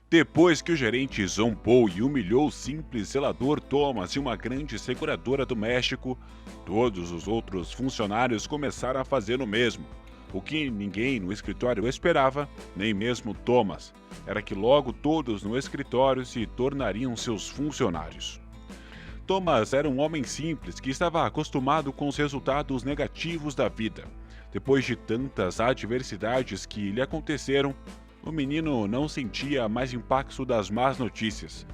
Depois que o gerente zombou e humilhou o simples zelador Thomas de uma grande seguradora do México, todos os outros funcionários começaram a fazer o mesmo. O que ninguém no escritório esperava, nem mesmo Thomas, era que logo todos no escritório se tornariam seus funcionários. Thomas era um homem simples que estava acostumado com os resultados negativos da vida. Depois de tantas adversidades que lhe aconteceram, o menino não sentia mais impacto das más notícias.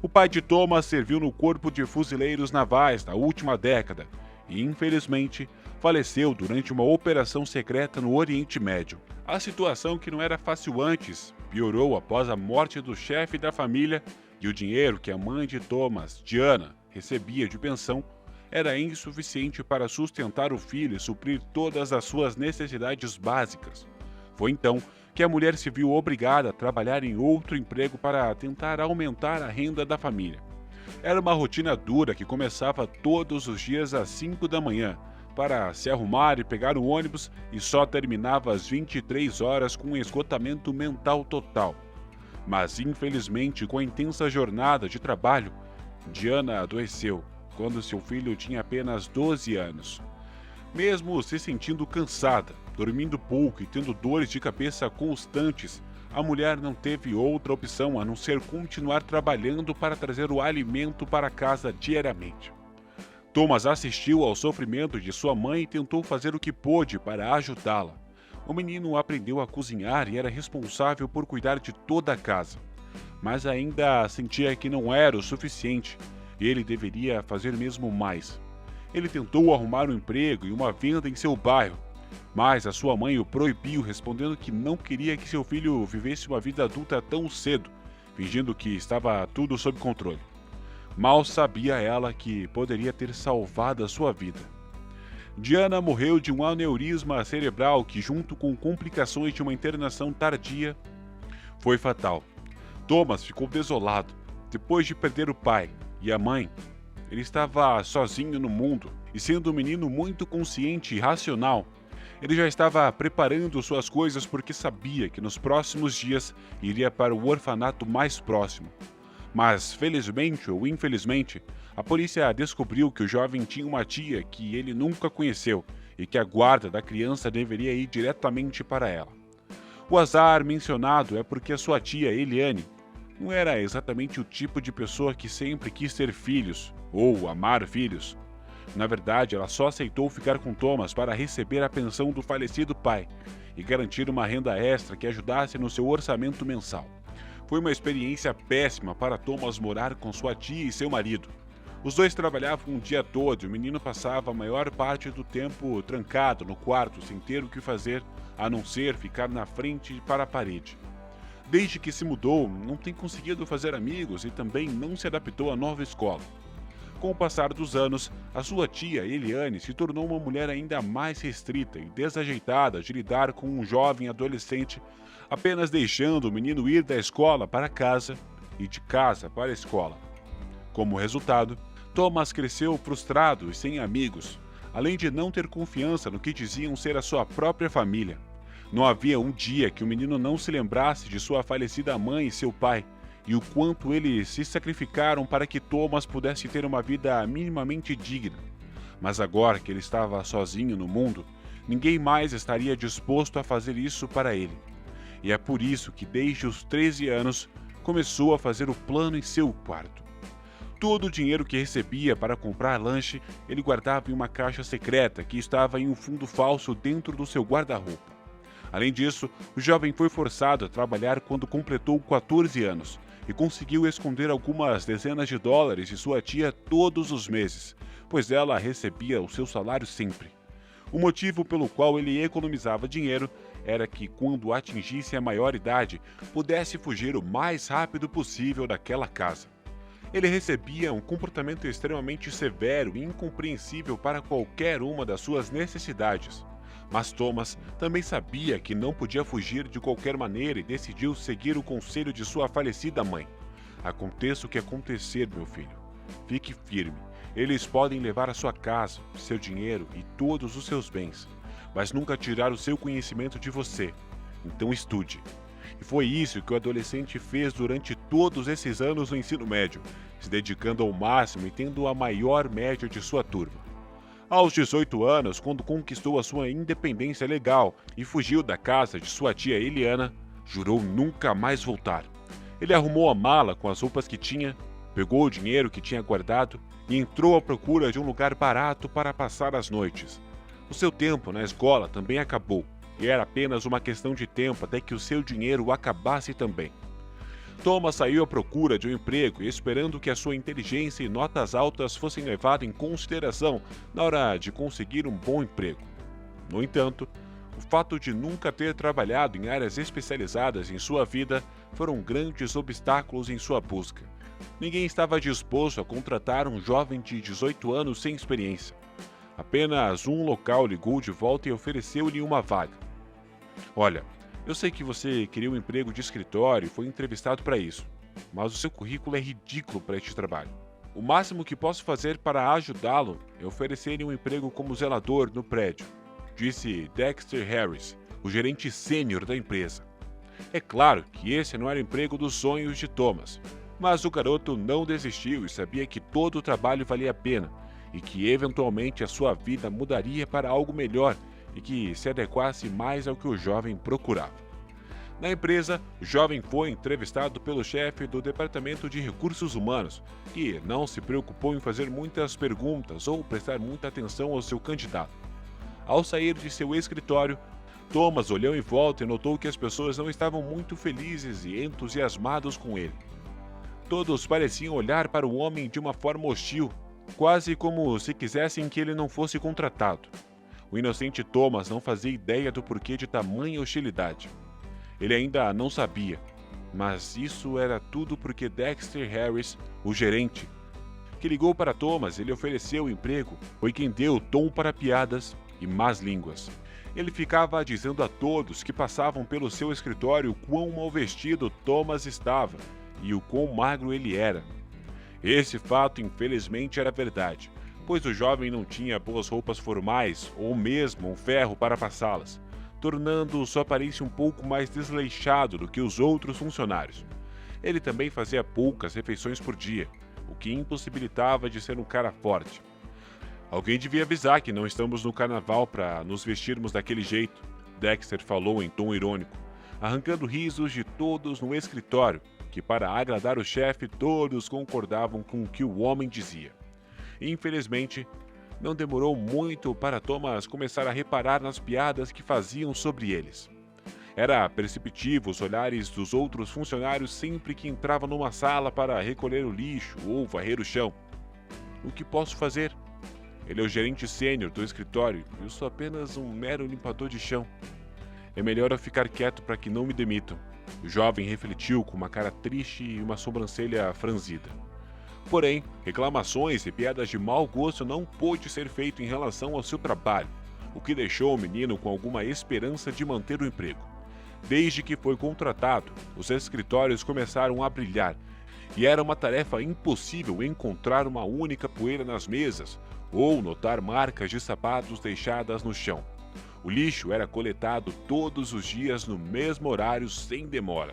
O pai de Thomas serviu no Corpo de Fuzileiros Navais na última década e, infelizmente, faleceu durante uma operação secreta no Oriente Médio. A situação, que não era fácil antes, piorou após a morte do chefe da família, e o dinheiro que a mãe de Thomas, Diana, recebia de pensão era insuficiente para sustentar o filho e suprir todas as suas necessidades básicas. Foi então que a mulher se viu obrigada a trabalhar em outro emprego para tentar aumentar a renda da família. Era uma rotina dura que começava todos os dias às 5 da manhã, para se arrumar e pegar o ônibus, e só terminava às 23 horas com um esgotamento mental total. Mas, infelizmente, com a intensa jornada de trabalho, Diana adoeceu quando seu filho tinha apenas 12 anos. Mesmo se sentindo cansada, dormindo pouco e tendo dores de cabeça constantes, a mulher não teve outra opção a não ser continuar trabalhando para trazer o alimento para casa diariamente. Thomas assistiu ao sofrimento de sua mãe e tentou fazer o que pôde para ajudá-la. O menino aprendeu a cozinhar e era responsável por cuidar de toda a casa. Mas ainda sentia que não era o suficiente e ele deveria fazer mesmo mais. Ele tentou arrumar um emprego e uma venda em seu bairro, mas a sua mãe o proibiu, respondendo que não queria que seu filho vivesse uma vida adulta tão cedo, fingindo que estava tudo sob controle. Mal sabia ela que poderia ter salvado a sua vida. Diana morreu de um aneurisma cerebral que, junto com complicações de uma internação tardia, foi fatal. Thomas ficou desolado. Depois de perder o pai e a mãe, ele estava sozinho no mundo, e sendo um menino muito consciente e racional, ele já estava preparando suas coisas porque sabia que nos próximos dias iria para o orfanato mais próximo. Mas, felizmente ou infelizmente, a polícia descobriu que o jovem tinha uma tia que ele nunca conheceu e que a guarda da criança deveria ir diretamente para ela. O azar mencionado é porque a sua tia, Eliane, não era exatamente o tipo de pessoa que sempre quis ter filhos ou amar filhos. Na verdade, ela só aceitou ficar com Thomas para receber a pensão do falecido pai e garantir uma renda extra que ajudasse no seu orçamento mensal. Foi uma experiência péssima para Thomas morar com sua tia e seu marido. Os dois trabalhavam o dia todo e o menino passava a maior parte do tempo trancado no quarto sem ter o que fazer a não ser ficar na frente para a parede. Desde que se mudou, não tem conseguido fazer amigos e também não se adaptou à nova escola. Com o passar dos anos, a sua tia, Eliane, se tornou uma mulher ainda mais restrita e desajeitada de lidar com um jovem adolescente, apenas deixando o menino ir da escola para casa e de casa para a escola. Como resultado, Thomas cresceu frustrado e sem amigos, além de não ter confiança no que diziam ser a sua própria família. Não havia um dia que o menino não se lembrasse de sua falecida mãe e seu pai, e o quanto eles se sacrificaram para que Thomas pudesse ter uma vida minimamente digna. Mas agora que ele estava sozinho no mundo, ninguém mais estaria disposto a fazer isso para ele. E é por isso que desde os 13 anos começou a fazer o plano em seu quarto. Todo o dinheiro que recebia para comprar lanche, ele guardava em uma caixa secreta que estava em um fundo falso dentro do seu guarda-roupa. Além disso, o jovem foi forçado a trabalhar quando completou 14 anos e conseguiu esconder algumas dezenas de dólares de sua tia todos os meses, pois ela recebia o seu salário sempre. O motivo pelo qual ele economizava dinheiro era que, quando atingisse a maioridade, pudesse fugir o mais rápido possível daquela casa. Ele recebia um comportamento extremamente severo e incompreensível para qualquer uma das suas necessidades. Mas Thomas também sabia que não podia fugir de qualquer maneira e decidiu seguir o conselho de sua falecida mãe. Aconteça o que acontecer, meu filho, fique firme. Eles podem levar a sua casa, seu dinheiro e todos os seus bens, mas nunca tirar o seu conhecimento de você. Então estude. E foi isso que o adolescente fez durante todos esses anos no ensino médio, se dedicando ao máximo e tendo a maior média de sua turma. Aos 18 anos, quando conquistou a sua independência legal e fugiu da casa de sua tia Eliana, jurou nunca mais voltar. Ele arrumou a mala com as roupas que tinha, pegou o dinheiro que tinha guardado e entrou à procura de um lugar barato para passar as noites. O seu tempo na escola também acabou, e era apenas uma questão de tempo até que o seu dinheiro acabasse também. Thomas saiu à procura de um emprego e esperando que a sua inteligência e notas altas fossem levadas em consideração na hora de conseguir um bom emprego. No entanto, o fato de nunca ter trabalhado em áreas especializadas em sua vida foram grandes obstáculos em sua busca. Ninguém estava disposto a contratar um jovem de 18 anos sem experiência. Apenas um local ligou de volta e ofereceu-lhe uma vaga. Olha, eu sei que você queria um emprego de escritório e foi entrevistado para isso, mas o seu currículo é ridículo para este trabalho. O máximo que posso fazer para ajudá-lo é oferecer-lhe um emprego como zelador no prédio, disse Dexter Harris, o gerente sênior da empresa. É claro que esse não era o emprego dos sonhos de Thomas, mas o garoto não desistiu e sabia que todo o trabalho valia a pena e que eventualmente a sua vida mudaria para algo melhor e que se adequasse mais ao que o jovem procurava. Na empresa, o jovem foi entrevistado pelo chefe do Departamento de Recursos Humanos, que não se preocupou em fazer muitas perguntas ou prestar muita atenção ao seu candidato. Ao sair de seu escritório, Thomas olhou em volta e notou que as pessoas não estavam muito felizes e entusiasmados com ele. Todos pareciam olhar para o homem de uma forma hostil, quase como se quisessem que ele não fosse contratado. O inocente Thomas não fazia ideia do porquê de tamanha hostilidade. Ele ainda não sabia, mas isso era tudo porque Dexter Harris, o gerente, que ligou para Thomas e lhe ofereceu o emprego, foi quem deu o tom para piadas e más línguas. Ele ficava dizendo a todos que passavam pelo seu escritório o quão mal vestido Thomas estava e o quão magro ele era. Esse fato, infelizmente, era verdade, pois o jovem não tinha boas roupas formais ou mesmo um ferro para passá-las, tornando sua aparência um pouco mais desleixado do que os outros funcionários. Ele também fazia poucas refeições por dia, o que impossibilitava de ser um cara forte. Alguém devia avisar que não estamos no carnaval para nos vestirmos daquele jeito, Dexter falou em tom irônico, arrancando risos de todos no escritório, que para agradar o chefe todos concordavam com o que o homem dizia. Infelizmente, não demorou muito para Thomas começar a reparar nas piadas que faziam sobre eles. Era perceptível os olhares dos outros funcionários sempre que entrava numa sala para recolher o lixo ou varrer o chão. O que posso fazer? Ele é o gerente sênior do escritório e eu sou apenas um mero limpador de chão. É melhor eu ficar quieto para que não me demitam. O jovem refletiu com uma cara triste e uma sobrancelha franzida. Porém, reclamações e piadas de mau gosto não pôde ser feito em relação ao seu trabalho, o que deixou o menino com alguma esperança de manter o emprego. Desde que foi contratado, os escritórios começaram a brilhar, e era uma tarefa impossível encontrar uma única poeira nas mesas ou notar marcas de sapatos deixadas no chão. O lixo era coletado todos os dias no mesmo horário sem demora.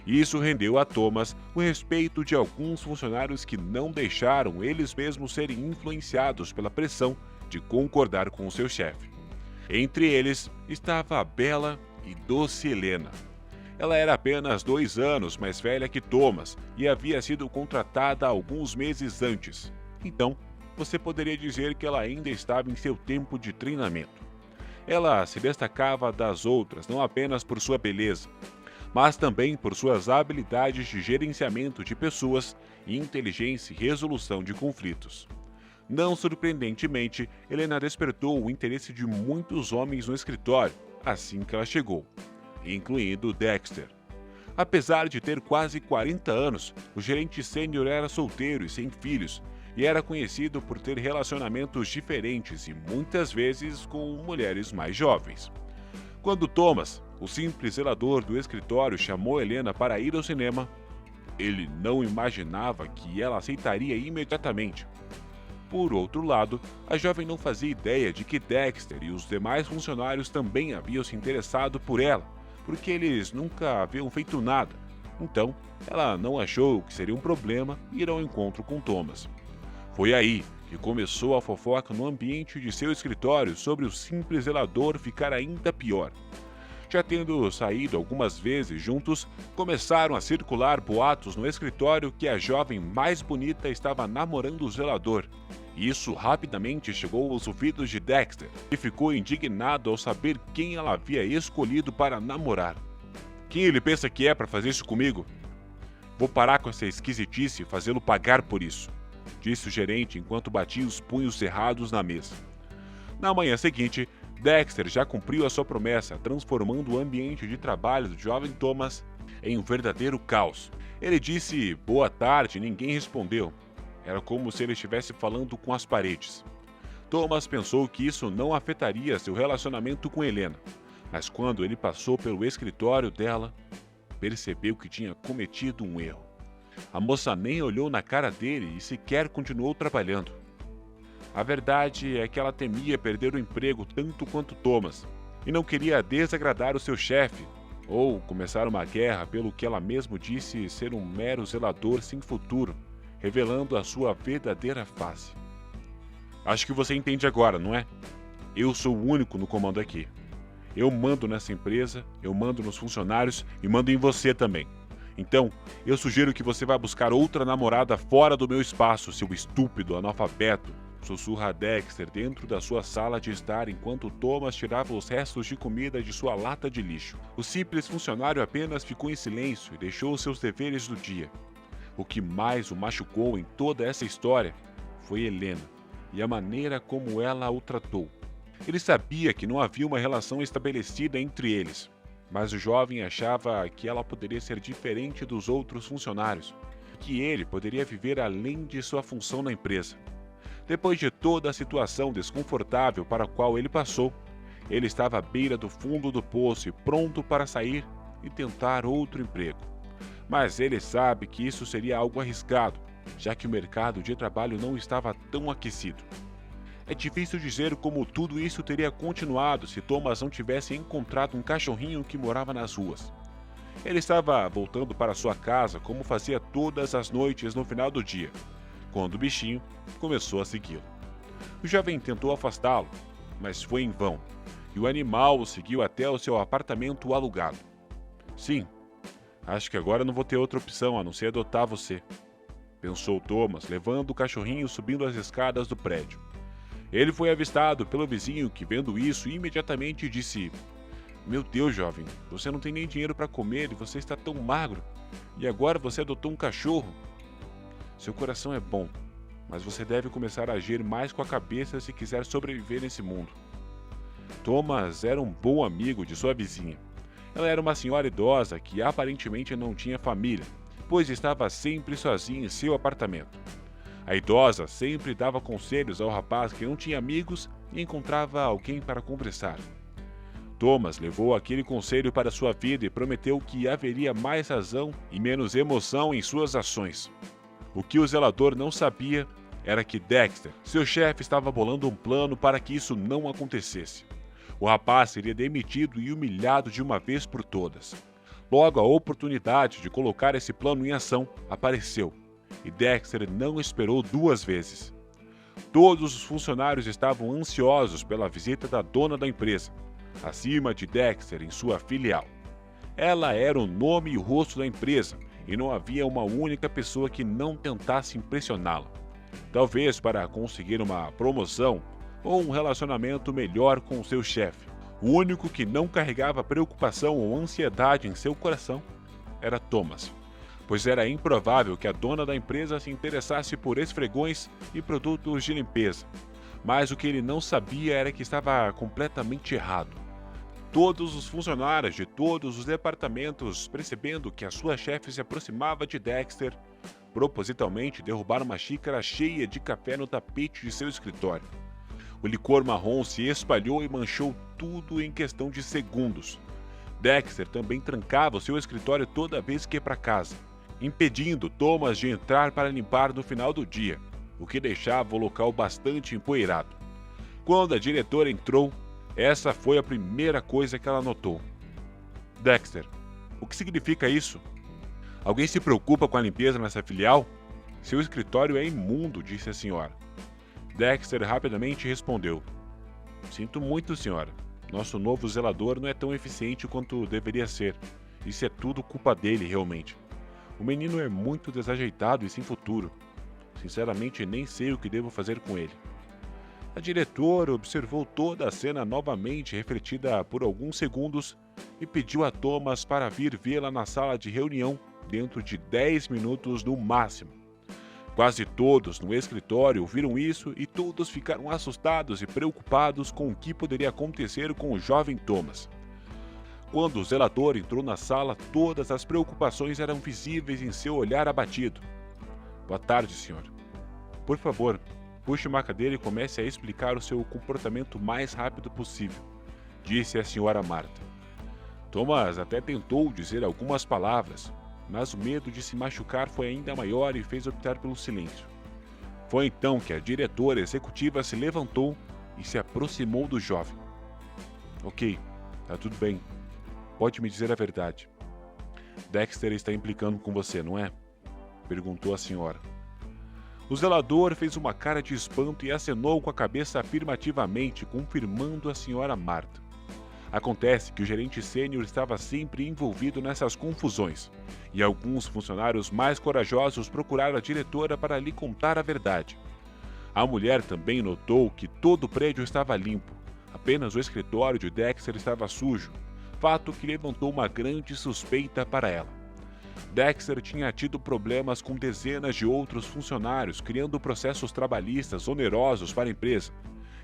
Isso rendeu a Thomas o respeito de alguns funcionários que não deixaram eles mesmos serem influenciados pela pressão de concordar com o seu chefe. Entre eles estava a bela e doce Helena. Ela era apenas 2 anos mais velha que Thomas e havia sido contratada alguns meses antes. Então, você poderia dizer que ela ainda estava em seu tempo de treinamento. Ela se destacava das outras não apenas por sua beleza, mas também por suas habilidades de gerenciamento de pessoas e inteligência e resolução de conflitos. Não surpreendentemente, Helena despertou o interesse de muitos homens no escritório assim que ela chegou, incluindo Dexter. Apesar de ter quase 40 anos, o gerente sênior era solteiro e sem filhos, e era conhecido por ter relacionamentos diferentes e muitas vezes com mulheres mais jovens. Quando Thomas, o simples zelador do escritório, chamou Helena para ir ao cinema, ele não imaginava que ela aceitaria imediatamente. Por outro lado, a jovem não fazia ideia de que Dexter e os demais funcionários também haviam se interessado por ela, porque eles nunca haviam feito nada. Então, ela não achou que seria um problema ir ao encontro com Thomas. Foi aí que começou a fofoca no ambiente de seu escritório sobre o simples zelador ficar ainda pior. Já tendo saído algumas vezes juntos, começaram a circular boatos no escritório que a jovem mais bonita estava namorando o zelador. Isso rapidamente chegou aos ouvidos de Dexter, que ficou indignado ao saber quem ela havia escolhido para namorar. Quem ele pensa que é para fazer isso comigo? Vou parar com essa esquisitice e fazê-lo pagar por isso, disse o gerente enquanto batia os punhos cerrados na mesa. Na manhã seguinte, Dexter já cumpriu a sua promessa, transformando o ambiente de trabalho do jovem Thomas em um verdadeiro caos. Ele disse boa tarde e ninguém respondeu. Era como se ele estivesse falando com as paredes. Thomas pensou que isso não afetaria seu relacionamento com Helena, mas quando ele passou pelo escritório dela, percebeu que tinha cometido um erro. A moça nem olhou na cara dele e sequer continuou trabalhando. A verdade é que ela temia perder o emprego tanto quanto Thomas, e não queria desagradar o seu chefe, ou começar uma guerra pelo que ela mesma disse ser um mero zelador sem futuro, revelando a sua verdadeira face. Acho que você entende agora, não é? Eu sou o único no comando aqui. Eu mando nessa empresa, eu mando nos funcionários e mando em você também. Então, eu sugiro que você vá buscar outra namorada fora do meu espaço, seu estúpido analfabeto, sussurra Dexter dentro da sua sala de estar enquanto Thomas tirava os restos de comida de sua lata de lixo. O simples funcionário apenas ficou em silêncio e deixou os seus deveres do dia. O que mais o machucou em toda essa história foi Helena e a maneira como ela o tratou. Ele sabia que não havia uma relação estabelecida entre eles, mas o jovem achava que ela poderia ser diferente dos outros funcionários, que ele poderia viver além de sua função na empresa. Depois de toda a situação desconfortável para a qual ele passou, ele estava à beira do fundo do poço e pronto para sair e tentar outro emprego. Mas ele sabe que isso seria algo arriscado, já que o mercado de trabalho não estava tão aquecido. É difícil dizer como tudo isso teria continuado se Thomas não tivesse encontrado um cachorrinho que morava nas ruas. Ele estava voltando para sua casa como fazia todas as noites no final do dia, quando o bichinho começou a segui-lo. O jovem tentou afastá-lo, mas foi em vão, e o animal o seguiu até o seu apartamento alugado. Sim, acho que agora não vou ter outra opção a não ser adotar você, pensou Thomas, levando o cachorrinho subindo as escadas do prédio. Ele foi avistado pelo vizinho que, vendo isso, imediatamente disse: Meu Deus, jovem, você não tem nem dinheiro para comer e você está tão magro. E agora você adotou um cachorro? Seu coração é bom, mas você deve começar a agir mais com a cabeça se quiser sobreviver nesse mundo. Thomas era um bom amigo de sua vizinha. Ela era uma senhora idosa que aparentemente não tinha família, pois estava sempre sozinha em seu apartamento. A idosa sempre dava conselhos ao rapaz que não tinha amigos e encontrava alguém para conversar. Thomas levou aquele conselho para sua vida e prometeu que haveria mais razão e menos emoção em suas ações. O que o zelador não sabia era que Dexter, seu chefe, estava bolando um plano para que isso não acontecesse. O rapaz seria demitido e humilhado de uma vez por todas. Logo, a oportunidade de colocar esse plano em ação apareceu, e Dexter não esperou duas vezes. Todos os funcionários estavam ansiosos pela visita da dona da empresa, acima de Dexter em sua filial. Ela era o nome e o rosto da empresa, e não havia uma única pessoa que não tentasse impressioná-la. Talvez para conseguir uma promoção ou um relacionamento melhor com seu chefe. O único que não carregava preocupação ou ansiedade em seu coração era Thomas, pois era improvável que a dona da empresa se interessasse por esfregões e produtos de limpeza. Mas o que ele não sabia era que estava completamente errado. Todos os funcionários de todos os departamentos, percebendo que a sua chefe se aproximava de Dexter, propositalmente derrubaram uma xícara cheia de café no tapete de seu escritório. O licor marrom se espalhou e manchou tudo em questão de segundos. Dexter também trancava o seu escritório toda vez que ia para casa, impedindo Thomas de entrar para limpar no final do dia, o que deixava o local bastante empoeirado. Quando a diretora entrou, essa foi a primeira coisa que ela notou. Dexter, o que significa isso? Alguém se preocupa com a limpeza nessa filial? Seu escritório é imundo, disse a senhora. Dexter rapidamente respondeu: Sinto muito, senhora. Nosso novo zelador não é tão eficiente quanto deveria ser. Isso é tudo culpa dele, realmente. O menino é muito desajeitado e sem futuro. Sinceramente, nem sei o que devo fazer com ele. A diretora observou toda a cena novamente, refletida por alguns segundos, e pediu a Thomas para vir vê-la na sala de reunião dentro de 10 minutos no máximo. Quase todos no escritório ouviram isso e todos ficaram assustados e preocupados com o que poderia acontecer com o jovem Thomas. Quando o zelador entrou na sala, todas as preocupações eram visíveis em seu olhar abatido. Boa tarde, senhor. Por favor, puxe uma cadeira e comece a explicar o seu comportamento o mais rápido possível, disse a senhora Marta. Thomas até tentou dizer algumas palavras, mas o medo de se machucar foi ainda maior e fez optar pelo silêncio. Foi então que a diretora executiva se levantou e se aproximou do jovem. Ok, tá tudo bem. Pode me dizer a verdade. Dexter está implicando com você, não é? Perguntou a senhora. O zelador fez uma cara de espanto e acenou com a cabeça afirmativamente, confirmando a senhora Marta. Acontece que o gerente sênior estava sempre envolvido nessas confusões, e alguns funcionários mais corajosos procuraram a diretora para lhe contar a verdade. A mulher também notou que todo o prédio estava limpo, apenas o escritório de Dexter estava sujo, fato que levantou uma grande suspeita para ela. Dexter tinha tido problemas com dezenas de outros funcionários, criando processos trabalhistas onerosos para a empresa,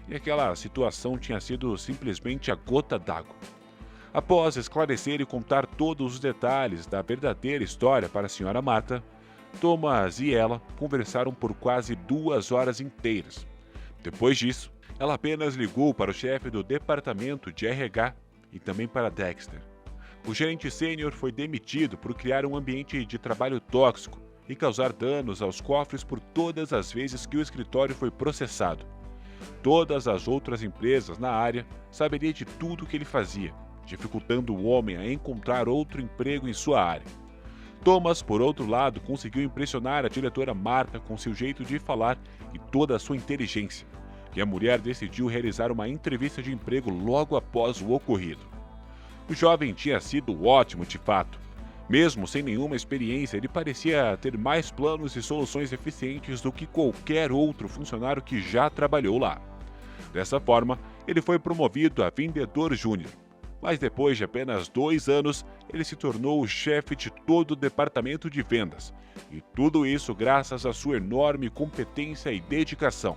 e aquela situação tinha sido simplesmente a gota d'água. Após esclarecer e contar todos os detalhes da verdadeira história para a senhora Marta, Thomas e ela conversaram por quase 2 horas inteiras. Depois disso, ela apenas ligou para o chefe do departamento de RH e também para Dexter. O gerente sênior foi demitido por criar um ambiente de trabalho tóxico e causar danos aos cofres por todas as vezes que o escritório foi processado. Todas as outras empresas na área saberiam de tudo o que ele fazia, dificultando o homem a encontrar outro emprego em sua área. Thomas, por outro lado, conseguiu impressionar a diretora Marta com seu jeito de falar e toda a sua inteligência, e a mulher decidiu realizar uma entrevista de emprego logo após o ocorrido. O jovem tinha sido ótimo de fato. Mesmo sem nenhuma experiência, ele parecia ter mais planos e soluções eficientes do que qualquer outro funcionário que já trabalhou lá. Dessa forma, ele foi promovido a vendedor júnior, mas depois de apenas 2 anos, ele se tornou o chefe de todo o departamento de vendas, e tudo isso graças à sua enorme competência e dedicação.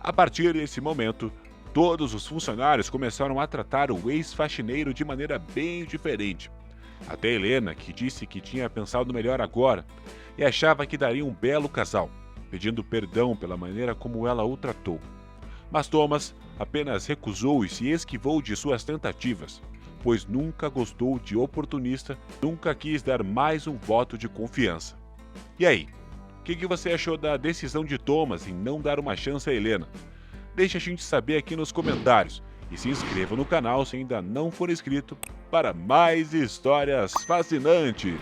A partir desse momento, todos os funcionários começaram a tratar o ex-faxineiro de maneira bem diferente. Até Helena, que disse que tinha pensado melhor agora e achava que daria um belo casal, pedindo perdão pela maneira como ela o tratou. Mas Thomas apenas recusou e se esquivou de suas tentativas, pois nunca gostou de oportunista, nunca quis dar mais um voto de confiança. E aí, o que você achou da decisão de Thomas em não dar uma chance a Helena? Deixe a gente saber aqui nos comentários e se inscreva no canal se ainda não for inscrito para mais histórias fascinantes.